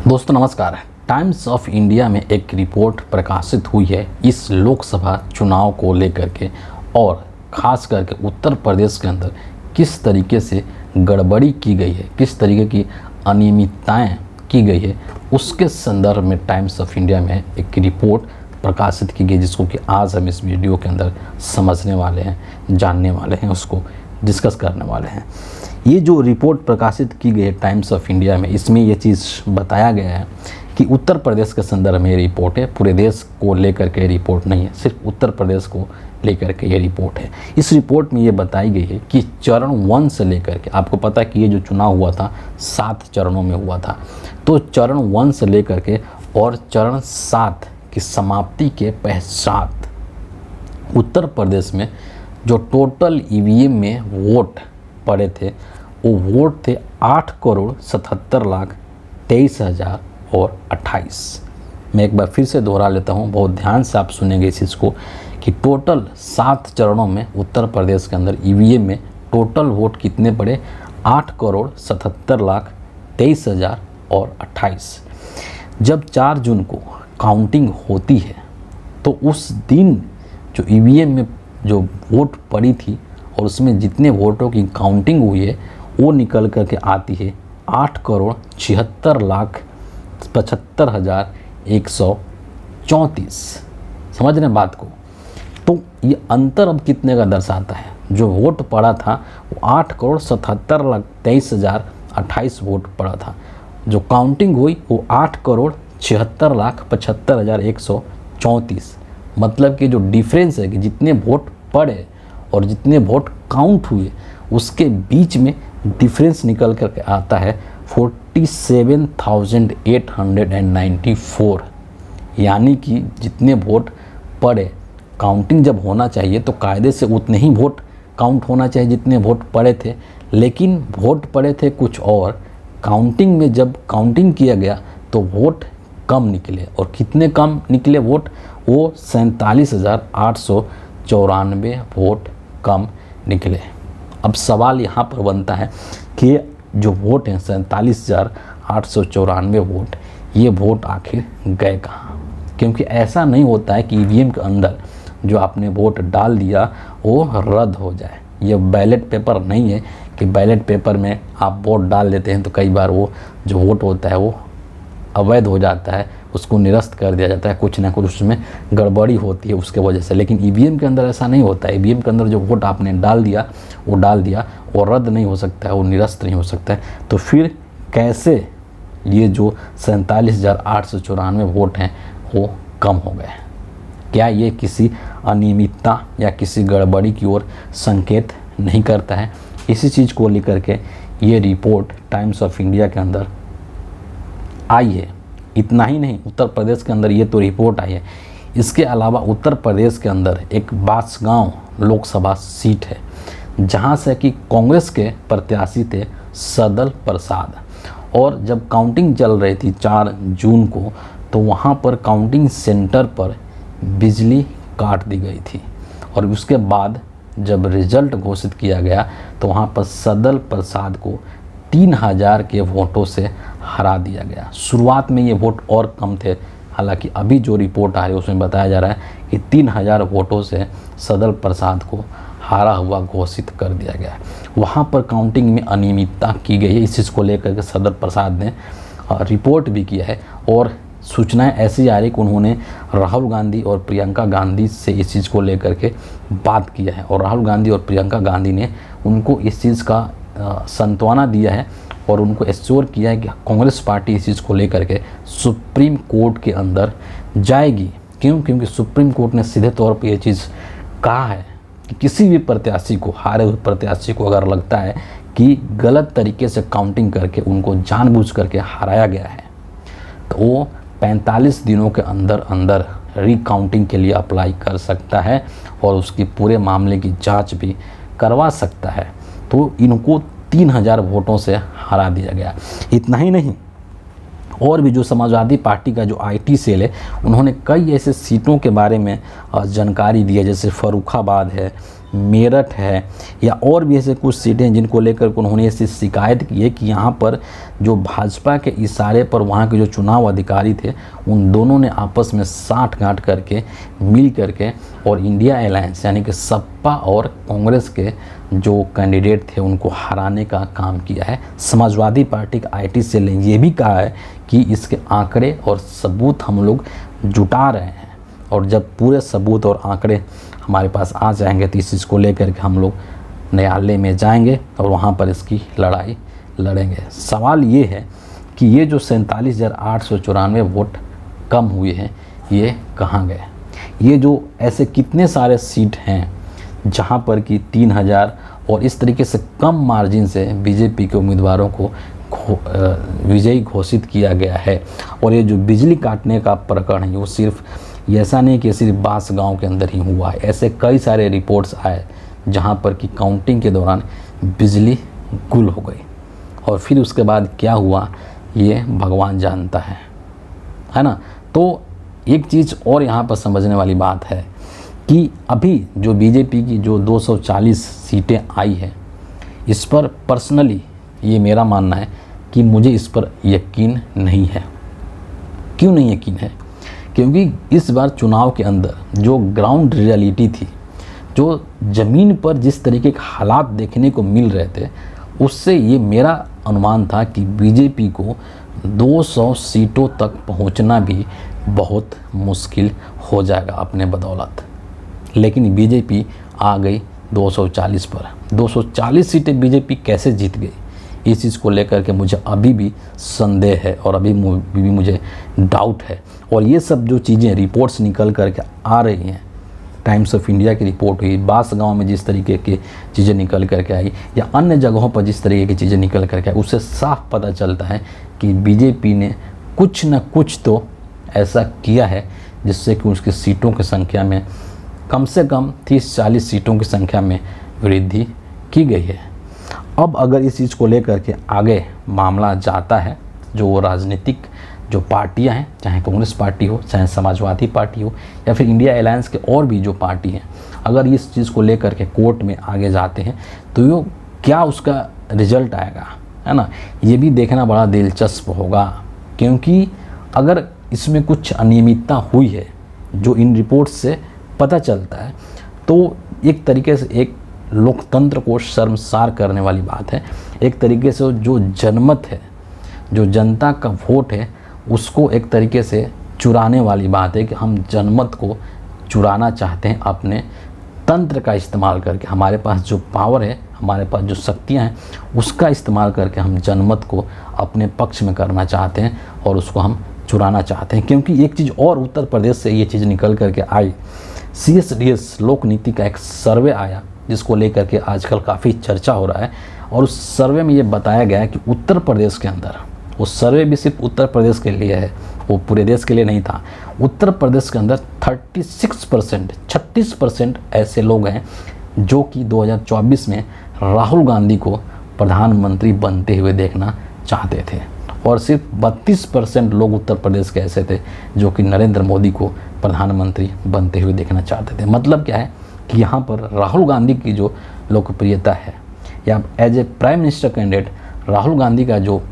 दोस्तों नमस्कार। Times of India में एक रिपोर्ट प्रकाशित हुई है इस लोकसभा चुनाव को लेकर के, और ख़ास करके उत्तर प्रदेश के अंदर किस तरीके से गड़बड़ी की गई है, किस तरीके की अनियमितताएं की गई है, उसके संदर्भ में टाइम्स ऑफ इंडिया में एक रिपोर्ट प्रकाशित की गई, जिसको कि आज हम इस वीडियो के अंदर समझने वाले हैं, जानने वाले हैं, उसको डिस्कस करने वाले हैं। ये जो रिपोर्ट प्रकाशित की गई है टाइम्स ऑफ इंडिया में, इसमें ये चीज़ बताया गया है कि उत्तर प्रदेश के संदर्भ में ये रिपोर्ट है, पूरे देश को लेकर के रिपोर्ट नहीं है, सिर्फ उत्तर प्रदेश को लेकर के ये रिपोर्ट है। इस रिपोर्ट में ये बताई गई है कि चरण 1 से लेकर के, आपको पता है कि ये जो चुनाव हुआ था 7 चरणों में हुआ था, तो चरण 1 से लेकर के और चरण 7 की समाप्ति के पश्चात उत्तर प्रदेश में जो टोटल ईवीएम में वोट पड़े थे वो वोट थे 8,77,23,028। मैं एक बार फिर से दोहरा लेता हूँ, बहुत ध्यान से आप सुनेंगे इस चीज़ को, कि टोटल 7 चरणों में उत्तर प्रदेश के अंदर ईवीएम में टोटल वोट कितने पड़े, 8,77,23,028। जब 4 जून को काउंटिंग होती है तो उस दिन जो ईवीएम में जो वोट पड़ी थी और उसमें जितने वोटों की काउंटिंग हुई है वो निकल कर के आती है 8,76,75,134। समझ रहे हैं बात को? तो ये अंतर अब कितने का दर्शाता है? जो वोट पड़ा था वो 8,77,23,028 वोट पड़ा था, जो काउंटिंग हुई वो 8,76,75,134। मतलब कि जो डिफरेंस है कि जितने वोट पड़े और जितने वोट काउंट हुए उसके बीच में डिफरेंस निकल कर आता है 47,894। यानी कि जितने वोट पड़े, काउंटिंग जब होना चाहिए तो कायदे से उतने ही वोट काउंट होना चाहिए जितने वोट पड़े थे, लेकिन वोट पड़े थे कुछ और, काउंटिंग में जब काउंटिंग किया गया तो वोट कम निकले। और कितने कम निकले वोट? वो 47,894 वोट कम निकले। अब सवाल यहाँ पर बनता है कि जो वोट हैं 47,894 वोट, ये वोट आखिर गए कहाँ? क्योंकि ऐसा नहीं होता है कि ईवीएम के अंदर जो आपने वोट डाल दिया वो रद्द हो जाए। ये बैलेट पेपर नहीं है कि बैलेट पेपर में आप वोट डाल देते हैं तो कई बार वो जो वोट होता है वो अवैध हो जाता है, उसको निरस्त कर दिया जाता है, कुछ ना कुछ उसमें गड़बड़ी होती है उसके वजह से। लेकिन ईवीएम के अंदर ऐसा नहीं होता है। ईवीएम के अंदर जो वोट आपने डाल दिया वो रद्द नहीं हो सकता है, वो निरस्त नहीं हो सकता है। तो फिर कैसे ये जो 47,894 वोट हैं वो कम हो गए? क्या ये किसी अनियमितता या किसी गड़बड़ी की ओर संकेत नहीं करता है? इसी चीज़ को लेकर के ये रिपोर्ट टाइम्स ऑफ इंडिया के अंदर आई है। इतना ही नहीं, उत्तर प्रदेश के अंदर ये तो रिपोर्ट आई है, इसके अलावा उत्तर प्रदेश के अंदर एक बांसगांव लोकसभा सीट है जहां से कि कांग्रेस के प्रत्याशी थे सदल प्रसाद, और जब काउंटिंग चल रही थी 4 जून को तो वहां पर काउंटिंग सेंटर पर बिजली काट दी गई थी। और उसके बाद जब रिजल्ट घोषित किया गया तो वहां पर सदल प्रसाद को 3,000 के वोटों से हरा दिया गया। शुरुआत में ये वोट और कम थे, हालांकि अभी जो रिपोर्ट आ रही है उसमें बताया जा रहा है कि 3,000 वोटों से सदल प्रसाद को हारा हुआ घोषित कर दिया गया। वहाँ पर काउंटिंग में अनियमितता की गई है। इस चीज़ को लेकर के सदल प्रसाद ने रिपोर्ट भी किया है, और सूचनाएं ऐसी आ रही कि उन्होंने राहुल गांधी और प्रियंका गांधी से इस चीज़ को लेकर के बात किया है, और राहुल गांधी और प्रियंका गांधी ने उनको इस चीज़ का सांत्वना दिया है और उनको एश्योर किया है कि कांग्रेस पार्टी इस चीज़ को लेकर के सुप्रीम कोर्ट के अंदर जाएगी। क्यों? क्योंकि सुप्रीम कोर्ट ने सीधे तौर पे ये चीज़ कहा है कि किसी भी प्रत्याशी को, हारे हुए प्रत्याशी को अगर लगता है कि गलत तरीके से काउंटिंग करके उनको जानबूझ करके हराया गया है तो वो 45 दिनों के अंदर अंदर रिकाउंटिंग के लिए अप्लाई कर सकता है और उसकी पूरे मामले की जाँच भी करवा सकता है। तो इनको 3,000 वोटों से हरा दिया गया। इतना ही नहीं, और भी जो समाजवादी पार्टी का जो आईटी सेल है उन्होंने कई ऐसे सीटों के बारे में जानकारी दी है, जैसे फर्रुखाबाद है, मेरठ है या और भी ऐसे कुछ सीटें हैं जिनको लेकर उन्होंने ऐसी शिकायत की है कि यहाँ पर जो भाजपा के इशारे पर वहाँ के जो चुनाव अधिकारी थे उन दोनों ने आपस में साठ-गांठ करके मिल करके और इंडिया अलायंस यानी कि सपा और कांग्रेस के जो कैंडिडेट थे उनको हराने का काम किया है। समाजवादी पार्टी का IT सेल ने ये भी कहा है कि इसके आंकड़े और सबूत हम लोग जुटा रहे हैं और जब पूरे सबूत और आंकड़े हमारे पास आ जाएंगे तो इस चीज़ को लेकर के हम लोग न्यायालय में जाएंगे और वहाँ पर इसकी लड़ाई लड़ेंगे। सवाल ये है कि ये जो 47,894 वोट कम हुए हैं ये कहाँ गए? ये जो ऐसे कितने सारे सीट हैं जहाँ पर कि 3,000 और इस तरीके से कम मार्जिन से बीजेपी के उम्मीदवारों को विजयी घोषित किया गया है। और ये जो बिजली काटने का प्रकरण है वो सिर्फ ऐसा नहीं कि सिर्फ बांस गांव के अंदर ही हुआ है, ऐसे कई सारे रिपोर्ट्स आए जहां पर कि काउंटिंग के दौरान बिजली गुल हो गई और फिर उसके बाद क्या हुआ ये भगवान जानता है ना। तो एक चीज़ और यहाँ पर समझने वाली बात है कि अभी जो बीजेपी की जो 240 सीटें आई है इस पर पर्सनली ये मेरा मानना है कि मुझे इस पर यकीन नहीं है। क्यों नहीं यकीन है? क्योंकि इस बार चुनाव के अंदर जो ग्राउंड रियलिटी थी, जो ज़मीन पर जिस तरीके के हालात देखने को मिल रहे थे, उससे ये मेरा अनुमान था कि बीजेपी को 200 सीटों तक पहुंचना भी बहुत मुश्किल हो जाएगा अपने बदौलत। लेकिन बीजेपी आ गई 240 पर। 240 सीटें बीजेपी कैसे जीत गई इस चीज़ को लेकर के मुझे अभी भी संदेह है और अभी भी मुझे डाउट है। और ये सब जो चीज़ें रिपोर्ट्स निकल करके आ रही हैं, टाइम्स ऑफ इंडिया की रिपोर्ट हुई, बांस गांव में जिस तरीके की चीज़ें निकल करके आई या अन्य जगहों पर जिस तरीके की चीज़ें निकल करके आई, उससे साफ पता चलता है कि बीजेपी ने कुछ न कुछ तो ऐसा किया है जिससे कि उसकी सीटों की संख्या में कम से कम 30-40 सीटों की संख्या में वृद्धि की गई है। अब अगर इस चीज़ को लेकर के आगे मामला जाता है, जो राजनीतिक जो पार्टियां हैं, चाहे कांग्रेस पार्टी हो, चाहे समाजवादी पार्टी हो या फिर इंडिया अलायंस के और भी जो पार्टी हैं, अगर इस चीज़ को लेकर के कोर्ट में आगे जाते हैं तो ये क्या उसका रिजल्ट आएगा, है ना, ये भी देखना बड़ा दिलचस्प होगा। क्योंकि अगर इसमें कुछ अनियमितता हुई है जो इन रिपोर्ट से पता चलता है तो एक तरीके से एक लोकतंत्र को शर्मसार करने वाली बात है। एक तरीके से जो जनमत है, जो जनता का वोट है, उसको एक तरीके से चुराने वाली बात है कि हम जनमत को चुराना चाहते हैं अपने तंत्र का इस्तेमाल करके। हमारे पास जो पावर है, हमारे पास जो शक्तियां हैं, उसका इस्तेमाल करके हम जनमत को अपने पक्ष में करना चाहते हैं और उसको हम चुराना चाहते हैं। क्योंकि एक चीज़ और उत्तर प्रदेश से ये चीज़ निकल करके आई, CSDS लोक नीति का एक सर्वे आया जिसको लेकर के आजकल काफ़ी चर्चा हो रहा है। और उस सर्वे में ये बताया गया है कि उत्तर प्रदेश के अंदर, वो सर्वे भी सिर्फ उत्तर प्रदेश के लिए है, वो पूरे देश के लिए नहीं था। उत्तर प्रदेश के अंदर 36% ऐसे लोग हैं जो कि 2024 में राहुल गांधी को प्रधानमंत्री बनते हुए देखना चाहते थे और सिर्फ 32% लोग उत्तर प्रदेश के ऐसे थे जो कि नरेंद्र मोदी को प्रधानमंत्री बनते हुए देखना चाहते थे। मतलब क्या है कि यहाँ पर राहुल गांधी की जो लोकप्रियता है या as a prime minister candidate Rahul Gandhi का जो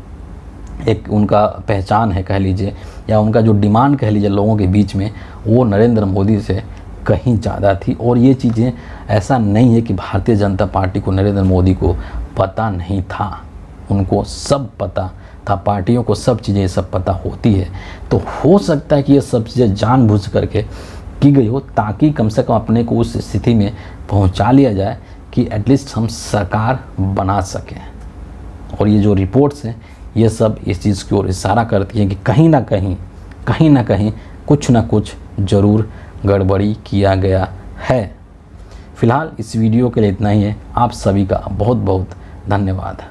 एक उनका पहचान है कह लीजिए, या उनका जो डिमांड कह लीजिए लोगों के बीच में, वो नरेंद्र मोदी से कहीं ज़्यादा थी। और ये चीज़ें ऐसा नहीं है कि भारतीय जनता पार्टी को नरेंद्र मोदी को पता नहीं था, उनको सब पता था, पार्टियों को सब चीज़ें ये सब पता होती है। तो हो सकता है कि ये सब चीज़ें जानबूझ करके की गई हो ताकि कम से कम अपने को उस स्थिति में पहुंचा लिया जाए कि एटलीस्ट हम सरकार बना सकें। और ये जो रिपोर्ट्स हैं ये सब इस चीज़ की ओर इशारा करती हैं कि कहीं ना कहीं कुछ ना कुछ ज़रूर गड़बड़ी किया गया है। फ़िलहाल इस वीडियो के लिए इतना ही है। आप सभी का बहुत बहुत धन्यवाद।